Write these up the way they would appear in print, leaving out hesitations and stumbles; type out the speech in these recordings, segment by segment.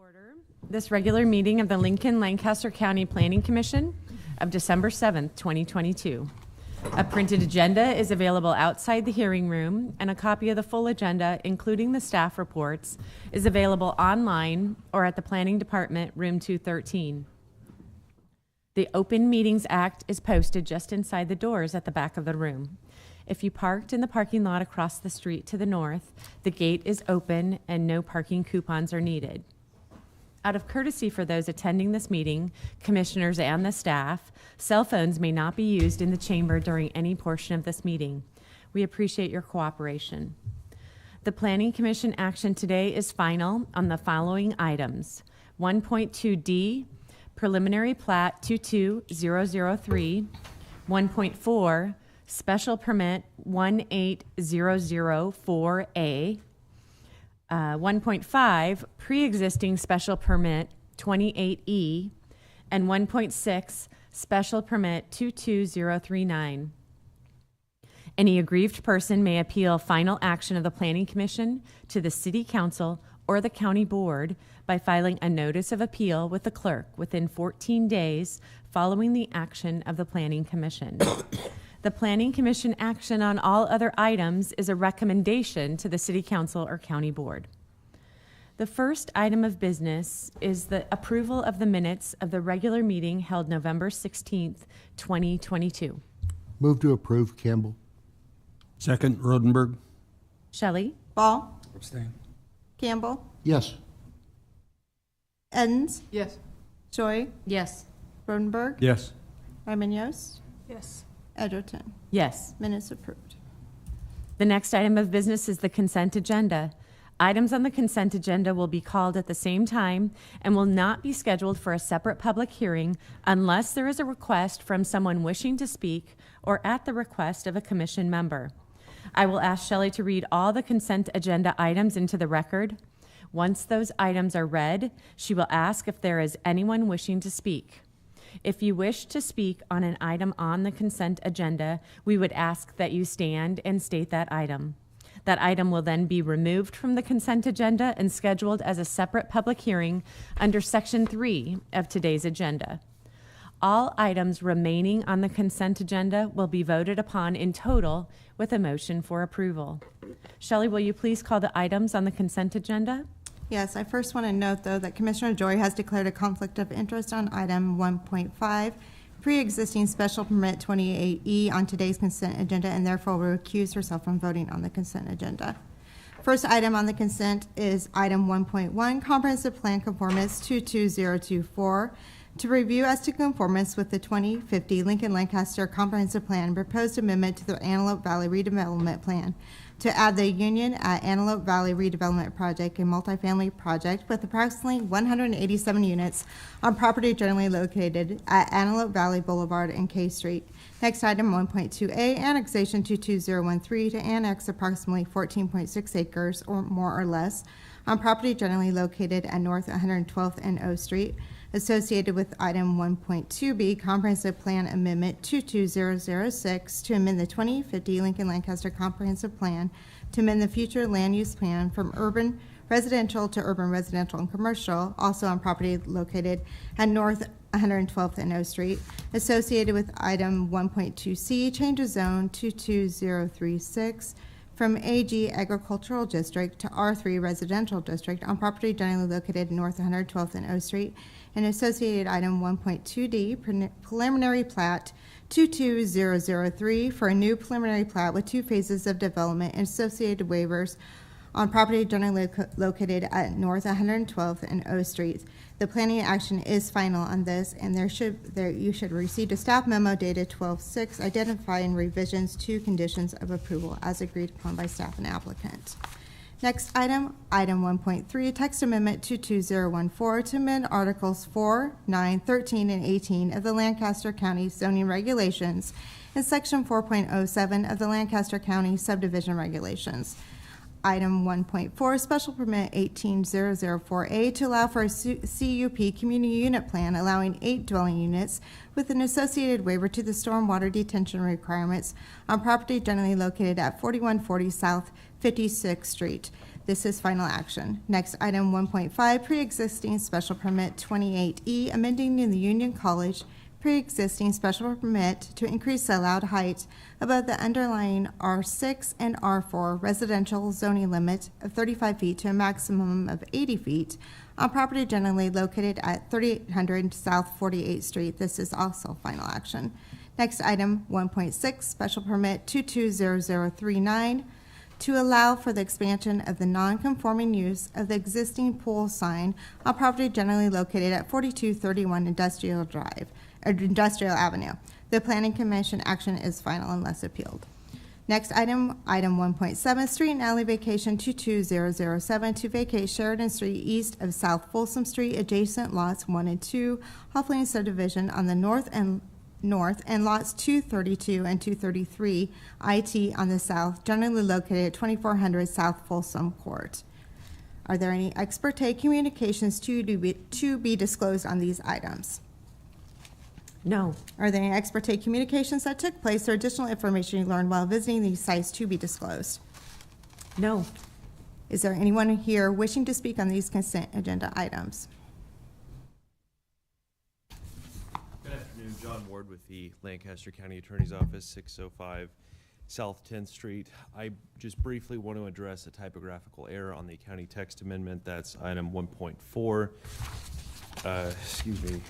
order this regular meeting of the Lancaster County Planning Commission of December 7th, 2022. A printed agenda is available outside the hearing room, and a copy of the full agenda, including the staff reports, is available online or at the Planning Department, room 213. The Open Meetings Act is posted just inside the doors at the back of the room. If you parked in the parking lot across the street to the north, the gate is open and no parking coupons are needed. Out of courtesy for those attending this meeting, commissioners and the staff, cell phones may not be used in the chamber during any portion of this meeting. We appreciate your cooperation. The Planning Commission action today is final on the following items. 1.2D, Preliminary Plat 22003, 1.4, Special Permit 18004A, 1.5, Pre-existing Special Permit 28E, and 1.6, Special Permit 22039. Any aggrieved person may appeal final action of the Planning Commission to the City Council or the County Board by filing a notice of appeal with the clerk within 14 days following the action of the Planning Commission. The Planning Commission action on all other items is a recommendation to the City Council or County Board. The first item of business is the approval of the minutes of the regular meeting held November 16th, 2022. Move to approve, Campbell. Second, Rodenberg. Shelley? Ball. Abstain. Campbell. Yes. Edens. Yes. Joy. Yes. Rodenberg. Yes. Ryman Yost. Yes. Edgerton. Yes. Minutes approved. The next item of business is the consent agenda. Items on the consent agenda will be called at the same time and will not be scheduled for a separate public hearing unless there is a request from someone wishing to speak or at the request of a commission member. I will ask Shelley to read all the consent agenda items into the record. Once those items are read, she will ask if there is anyone wishing to speak. If you wish to speak on an item on the consent agenda, we would ask that you stand and state that item. That item will then be removed from the consent agenda and scheduled as a separate public hearing under Section 3 of today's agenda. All items remaining on the consent agenda will be voted upon in total with a motion for approval. Shelley, will you please call the items on the consent agenda? Yes, I first want to note, though, that Commissioner Joy has declared a conflict of interest on item 1.5, pre-existing special permit 28E on today's consent agenda, and therefore will recuse herself from voting on the consent agenda. First item on the consent is item 1.1, comprehensive plan conformance 22024, to review as to conformance with the 2050 Lincoln Lancaster Comprehensive Plan, proposed amendment to the Antelope Valley Redevelopment Plan to add the Union at Antelope Valley Redevelopment Project, a multifamily project with approximately 187 units on property generally located at Antelope Valley Boulevard and K Street. Next item, 1.2A, annexation 22013 to annex approximately 14.6 acres or more or less on property generally located at North 112th and O Street, associated with item 1.2B, comprehensive plan amendment 22006 to amend the 2050 Lincoln Lancaster Comprehensive Plan to amend the future land use plan from urban residential to urban residential and commercial, also on property located at North 112th and O Street, associated with item 1.2C, change of zone 22036 from AG Agricultural District to R3 Residential District on property generally located north 112th and O Street, and associated item 1.2D, preliminary plat 22003 for a new preliminary plat with 2 phases of development and associated waivers on property generally located at north 112th and O Street. The planning action is final on this, and you should receive a staff memo dated 12/6 identifying revisions to conditions of approval as agreed upon by staff and applicant. Next item, item 1.3, text amendment 22014 to amend Articles 4, 9, 13, and 18 of the Lancaster County zoning regulations and Section 4.07 of the Lancaster County subdivision regulations. Item 1.4, special permit 18004A to allow for a CUP community unit plan allowing 8 dwelling units with an associated waiver to the stormwater detention requirements on property generally located at 4140 South 56th Street. This is final action. Next, item 1.5, pre-existing special permit 28E, amending the Union College pre-existing special permit to increase the allowed height above the underlying R6 and R4 residential zoning limit of 35 feet to a maximum of 80 feet on property generally located at 3800 South 48th Street. This is also final action. Next, item 1.6, special permit 220039, to allow for the expansion of the non-conforming use of the existing pool sign on property generally located at 4231 Industrial Avenue. The Planning Commission action is final unless appealed. Next item 1.7, street and alley vacation 22007, to vacate Sheridan Street east of South Folsom Street, adjacent lots 1 and 2, Hoffling subdivision on the north and lots 232 and 233 IT on the south, generally located at 2400 South Folsom Court. Are there any ex parte communications to be disclosed on these items? No. Are there any ex parte communications that took place or additional information you learned while visiting these sites to be disclosed? No. Is there anyone here wishing to speak on these consent agenda items? Good afternoon, John Ward with the Lancaster County Attorney's Office, 605 South 10th Street. I just briefly want to address a typographical error on the county text amendment. That's item 1.4. Excuse me,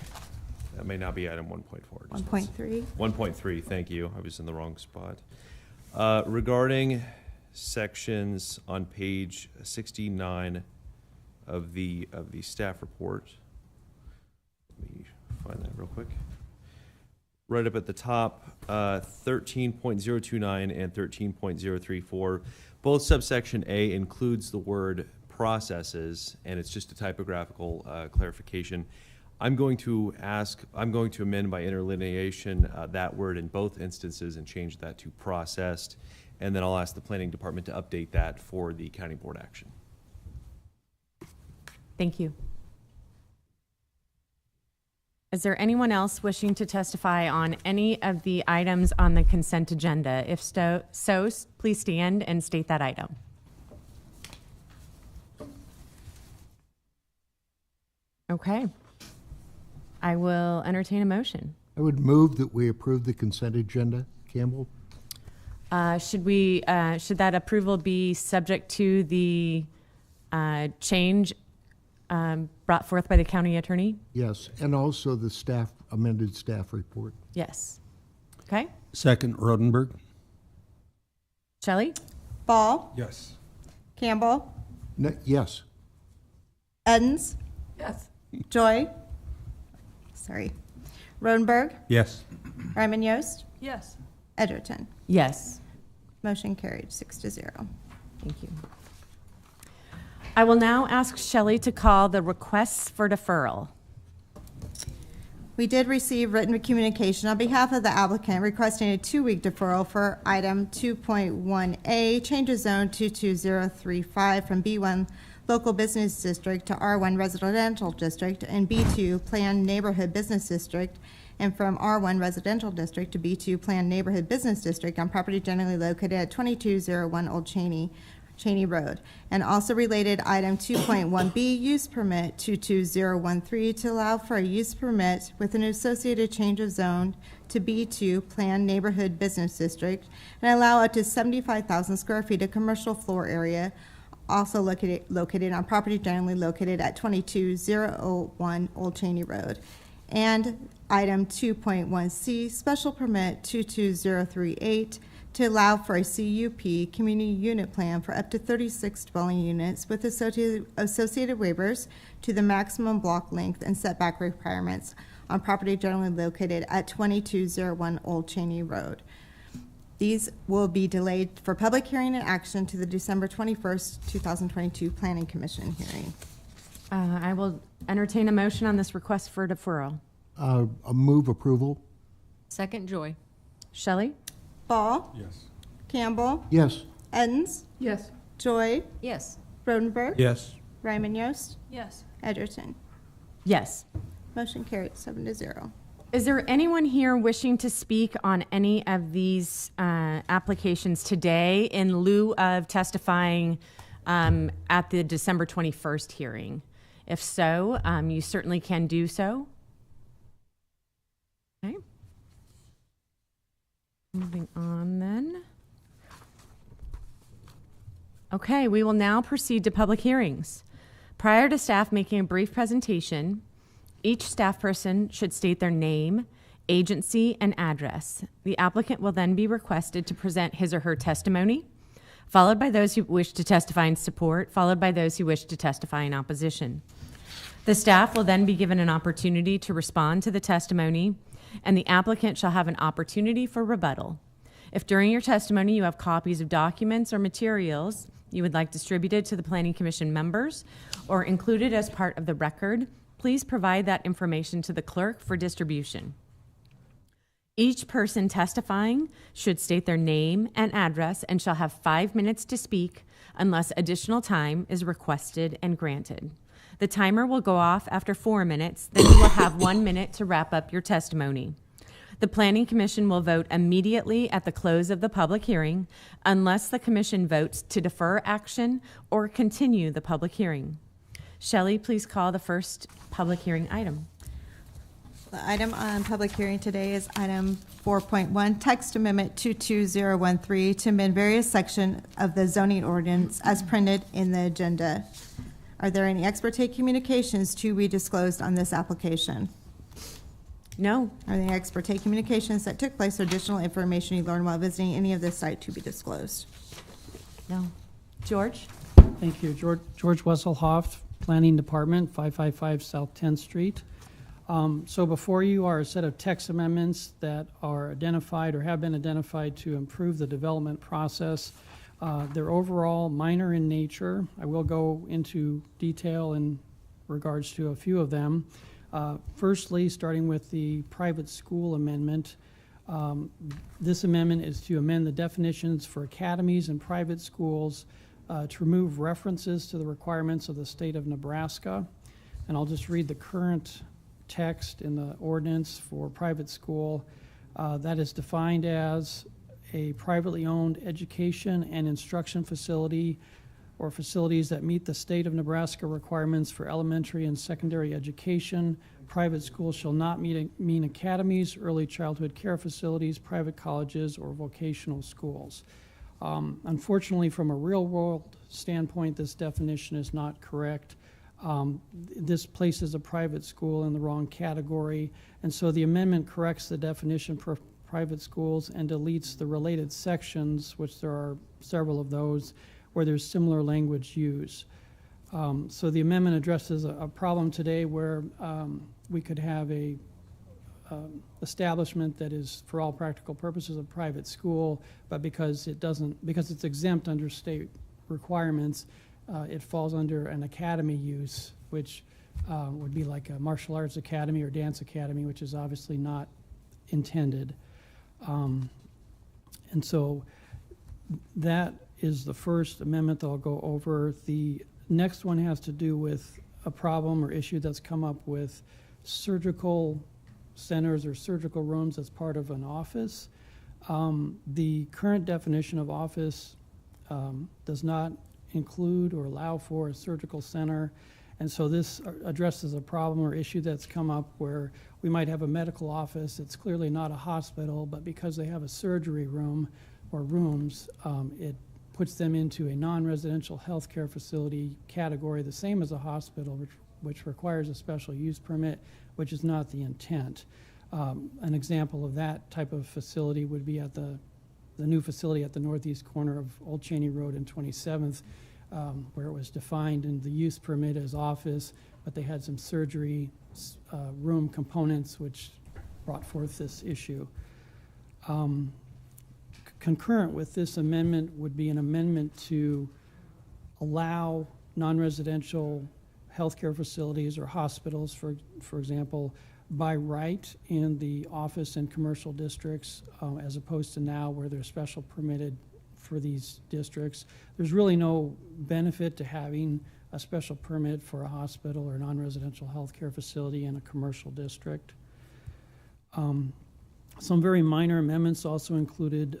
that may not be item 1.4. 1.3. 1.3, thank you. I was in the wrong spot. Regarding sections on page 69 of the staff report, let me find that real quick. Right up at the top, 13.029 and 13.034, both subsection A includes the word processes, and it's just a typographical clarification. I'm going to amend by interlineation that word in both instances and change that to processed, and then I'll ask the planning department to update that for the county board action. Thank you. Is there anyone else wishing to testify on any of the items on the consent agenda? If so, please stand and state that item. Okay. I will entertain a motion. I would move that we approve the consent agenda. Campbell? Should that approval be subject to the change brought forth by the county attorney? Yes, and also the amended staff report. Yes. Okay. Second, Rodenberg. Shelley? Ball? Yes. Campbell? Yes. Edens? Yes. Joy? Sorry. Rodenberg? Yes. Ryman Yost? Yes. Edgerton? Yes. Motion carried 6-0. Thank you. I will now ask Shelley to call the requests for deferral. We did receive written communication on behalf of the applicant requesting a 2-week deferral for item 2.1A, change of zone 22035 from B1 Local Business District to R1 Residential District and B2 Planned Neighborhood Business District, and from R1 Residential District to B2 Planned Neighborhood Business District on property generally located at 2201 Old Cheney Road. And also related item 2.1B, use permit 22013, to allow for a use permit with an associated change of zone to B2 Planned Neighborhood Business District and allow up to 75,000 square feet of commercial floor area, also located on property generally located at 2201 Old Cheney Road. And item 2.1C, special permit 22038, to allow for a CUP, community unit plan, for up to 36 dwelling units with associated waivers to the maximum block length and setback requirements on property generally located at 2201 Old Cheney Road. These will be delayed for public hearing and action to the December 21st, 2022 Planning Commission hearing. I will entertain a motion on this request for deferral. A move approval. Second, Joy. Shelley? Ball? Yes. Campbell? Yes. Edens? Yes. Joy? Yes. Rodenberg? Yes. Ryman Yost? Yes. Edgerton? Yes. Motion carried 7-0. Is there anyone here wishing to speak on any of these applications today in lieu of testifying at the December 21st hearing? If so, you certainly can do so. Okay. Moving on then. Okay, we will now proceed to public hearings. Prior to staff making a brief presentation, each staff person should state their name, agency, and address. The applicant will then be requested to present his or her testimony, followed by those who wish to testify in support, followed by those who wish to testify in opposition. The staff will then be given an opportunity to respond to the testimony, and the applicant shall have an opportunity for rebuttal. If during your testimony you have copies of documents or materials you would like distributed to the Planning Commission members or included as part of the record, please provide that information to the clerk for distribution. Each person testifying should state their name and address and shall have 5 minutes to speak unless additional time is requested and granted. The timer will go off after 4 minutes, then you will have 1 minute to wrap up your testimony. The Planning Commission will vote immediately at the close of the public hearing unless the Commission votes to defer action or continue the public hearing. Shelley, please call the first public hearing item. The item on public hearing today is item 4.1, text amendment 22013 to amend various sections of the zoning ordinance as printed in the agenda. Are there any ex parte communications to be disclosed on this application? No. Are there any ex parte communications that took place or additional information you learned while visiting any of this site to be disclosed? No. George? Thank you. George Wesselhoff, Planning Department, 555 South 10th Street. So before you are a set of text amendments that are identified or have been identified to improve the development process. They're overall minor in nature. I will go into detail in regards to a few of them. Firstly, starting with the private school amendment, this amendment is to amend the definitions for academies and private schools to remove references to the requirements of the state of Nebraska. And I'll just read the current text in the ordinance for private school. That is defined as a privately owned education and instruction facility or facilities that meet the state of Nebraska requirements for elementary and secondary education. Private schools shall not mean academies, early childhood care facilities, private colleges, or vocational schools. Unfortunately, from a real-world standpoint, this definition is not correct. This places a private school in the wrong category, and so the amendment corrects the definition for private schools and deletes the related sections, which there are several of those, where there's similar language used. So the amendment addresses a problem today where we could have a establishment that is, for all practical purposes, a private school, but because it's exempt under state requirements, it falls under an academy use, which would be like a martial arts academy or dance academy, which is obviously not intended. And so that is the first amendment that I'll go over. The next one has to do with a problem or issue that's come up with surgical centers or surgical rooms as part of an office. The current definition of office does not include or allow for a surgical center, and so this addresses a problem or issue that's come up where we might have a medical office. It's clearly not a hospital, but because they have a surgery room or rooms, it puts them into a non-residential healthcare facility category, the same as a hospital, which requires a special use permit, which is not the intent. An example of that type of facility would be at the new facility at the northeast corner of Old Cheney Road and 27th, where it was defined in the use permit as office, but they had some surgery room components which brought forth this issue. Concurrent with this amendment would be an amendment to allow non-residential healthcare facilities or hospitals, for example, by right in the office and commercial districts, as opposed to now where they're special permitted for these districts. There's really no benefit to having a special permit for a hospital or non-residential healthcare facility in a commercial district. Some very minor amendments also included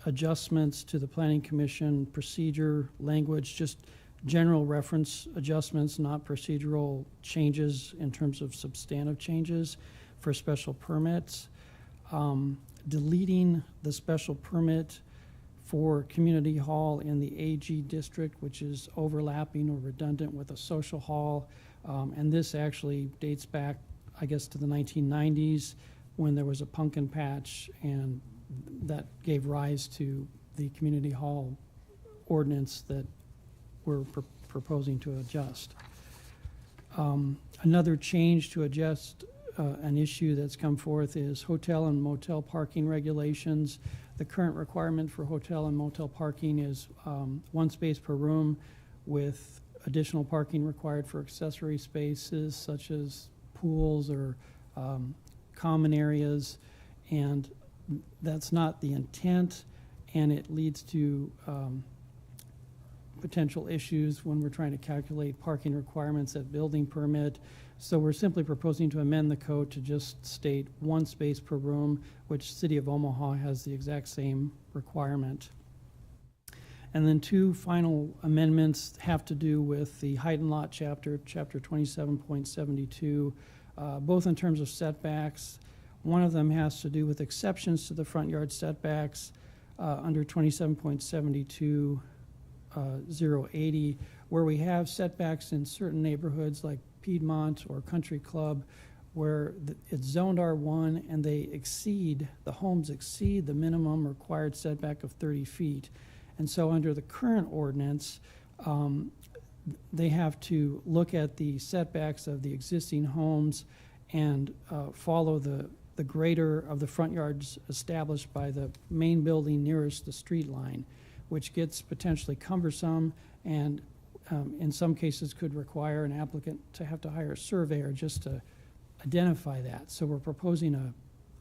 adjustments to the Planning Commission procedure language, just general reference adjustments, not procedural changes in terms of substantive changes for special permits. Deleting the special permit for community hall in the AG district, which is overlapping or redundant with a social hall. And this actually dates back, I guess, to the 1990s when there was a pumpkin patch, and that gave rise to the community hall ordinance that we're proposing to adjust. Another change to adjust an issue that's come forth is hotel and motel parking regulations. The current requirement for hotel and motel parking is 1 space per room, with additional parking required for accessory spaces such as pools or common areas, and that's not the intent, and it leads to potential issues when we're trying to calculate parking requirements at building permit. So we're simply proposing to amend the code to just state 1 space per room, which City of Omaha has the exact same requirement. And then 2 final amendments have to do with the height and lot chapter 27.72, both in terms of setbacks. One of them has to do with exceptions to the front yard setbacks under 27.72. 080, where we have setbacks in certain neighborhoods like Piedmont or Country Club, where it's zoned R1 and the homes exceed the minimum required setback of 30 feet. And so under the current ordinance, they have to look at the setbacks of the existing homes and follow the greater of the front yards established by the main building nearest the street line, which gets potentially cumbersome and in some cases could require an applicant to have to hire a surveyor just to identify that. So we're proposing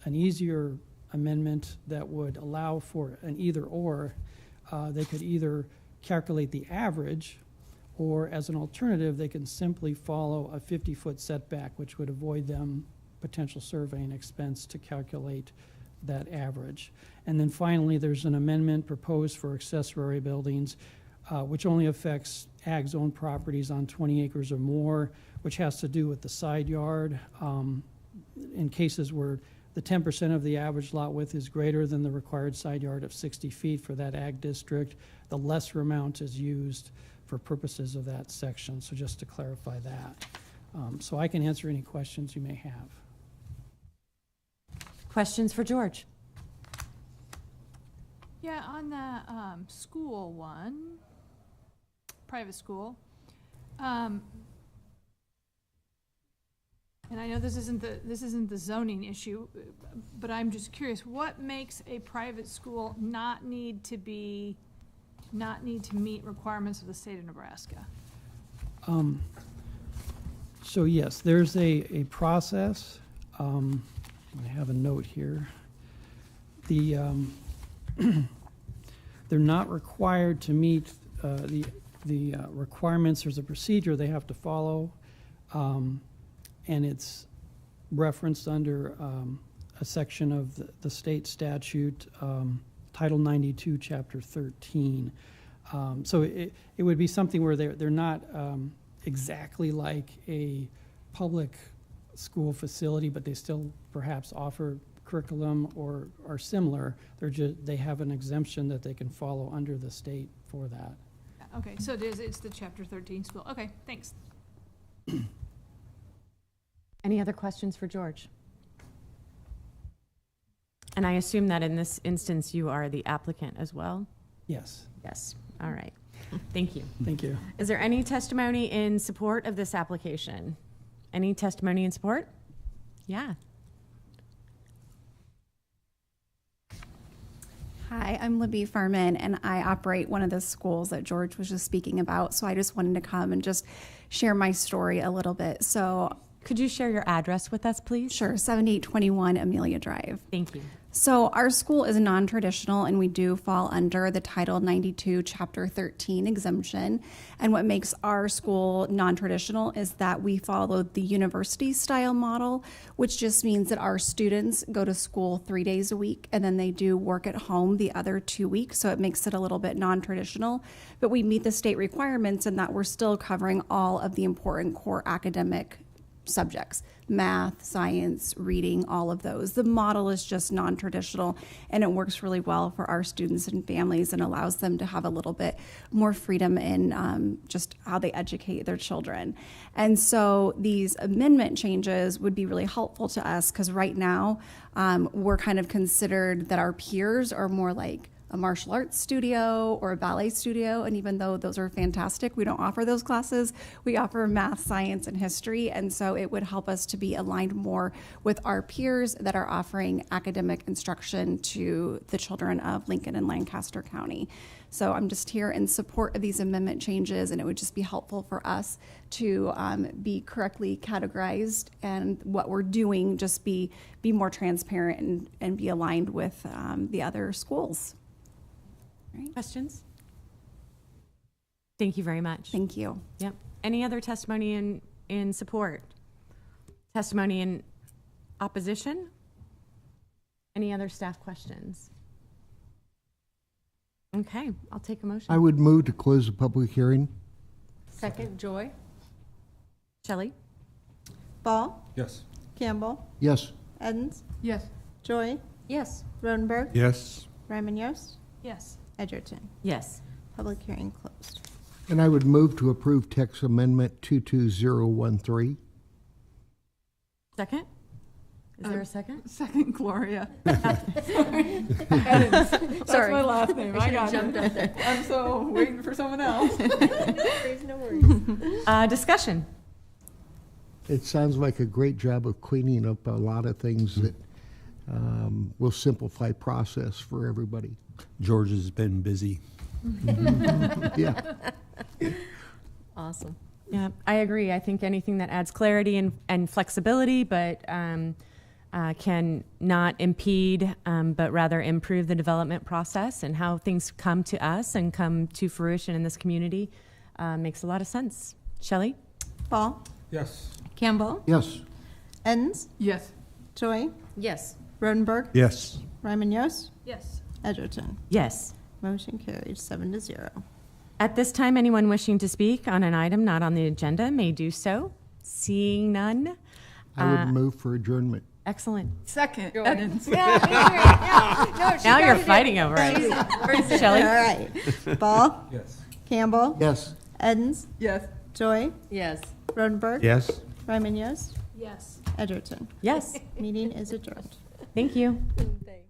an easier amendment that would allow for an either or. They could either calculate the average, or as an alternative, they can simply follow a 50-foot setback, which would avoid them potential surveying expense to calculate that average. And then finally, there's an amendment proposed for accessory buildings, which only affects ag zone properties on 20 acres or more, which has to do with the side yard. In cases where the 10% of the average lot width is greater than the required side yard of 60 feet for that ag district, the lesser amount is used for purposes of that section. So just to clarify that. So I can answer any questions you may have. Questions for George? Yeah, on the school one, private school, and I know this isn't the zoning issue, but I'm just curious, what makes a private school not need to meet requirements of the state of Nebraska? So yes, there's a process. I have a note here. They're not required to meet the requirements. There's a procedure they have to follow, and it's referenced under a section of the state statute, Title 92, Chapter 13. So it would be something where they're not exactly like a public school facility, but they still perhaps offer curriculum or are similar. They have an exemption that they can follow under the state for that. Okay, so it's the Chapter 13 school. Okay, thanks. Any other questions for George? And I assume that in this instance, you are the applicant as well? Yes. Yes. All right. Thank you. Thank you. Is there any testimony in support of this application? Any testimony in support? Yeah. Hi, I'm Libby Furman, and I operate one of the schools that George was just speaking about. So I just wanted to come and just share my story a little bit. So Could you share your address with us, please? Sure, 7821 Amelia Drive. Thank you. So our school is non-traditional and we do fall under the Title 92, Chapter 13 exemption. And what makes our school non-traditional is that we follow the university style model, which just means that our students go to school 3 days a week and then they do work at home the other 2 weeks. So it makes it a little bit non-traditional, but we meet the state requirements in that we're still covering all of the important core academic subjects: math, science, reading, all of those. The model is just non-traditional and it works really well for our students and families and allows them to have a little bit more freedom in just how they educate their children. And so these amendment changes would be really helpful to us because right now we're kind of considered that our peers are more like a martial arts studio or a ballet studio. And even though those are fantastic, we don't offer those classes. We offer math, science, and history. And so it would help us to be aligned more with our peers that are offering academic instruction to the children of Lincoln and Lancaster County. So I'm just here in support of these amendment changes, and it would just be helpful for us to be correctly categorized and what we're doing just be more transparent and be aligned with the other schools. Questions? Thank you very much. Thank you. Yep. Any other testimony in support? Testimony in opposition? Any other staff questions? Okay, I'll take a motion. I would move to close the public hearing. Second, Joy. Shelley? Ball, Yes. Campbell, Yes. Edens, Yes. Joy, Yes. Rodenberg, Yes. Ryman Yost, Yes. Edgerton. Yes. Public hearing closed. And I would move to approve text amendment 22013. Second? Is there a second? Second, Gloria. Sorry. That's my last name. I got it. I'm so waiting for someone else. Discussion. It sounds like a great job of cleaning up a lot of things that will simplify process for everybody. George has been busy. Yeah. Awesome. Yeah, I agree. I think anything that adds clarity and flexibility, but can not impede, but rather improve the development process and how things come to us and come to fruition in this community makes a lot of sense. Shelley? Ball, Yes. Campbell, Yes. Edens, Yes. Joy, Yes. Rodenberg, Yes. Ryman Yost, Yes. Edgerton. Yes. Motion carried 7-0. At this time, anyone wishing to speak on an item not on the agenda may do so. Seeing none. I would move for adjournment. Excellent. Second, Edens. Now you're fighting over it. Shelley? All right. Ball, Yes. Campbell, Yes. Edens, Yes. Joy, Yes. Rodenberg, Yes. Ryman Yost, Yes. Edgerton. Yes. Meeting is adjourned. Thank you. Thanks.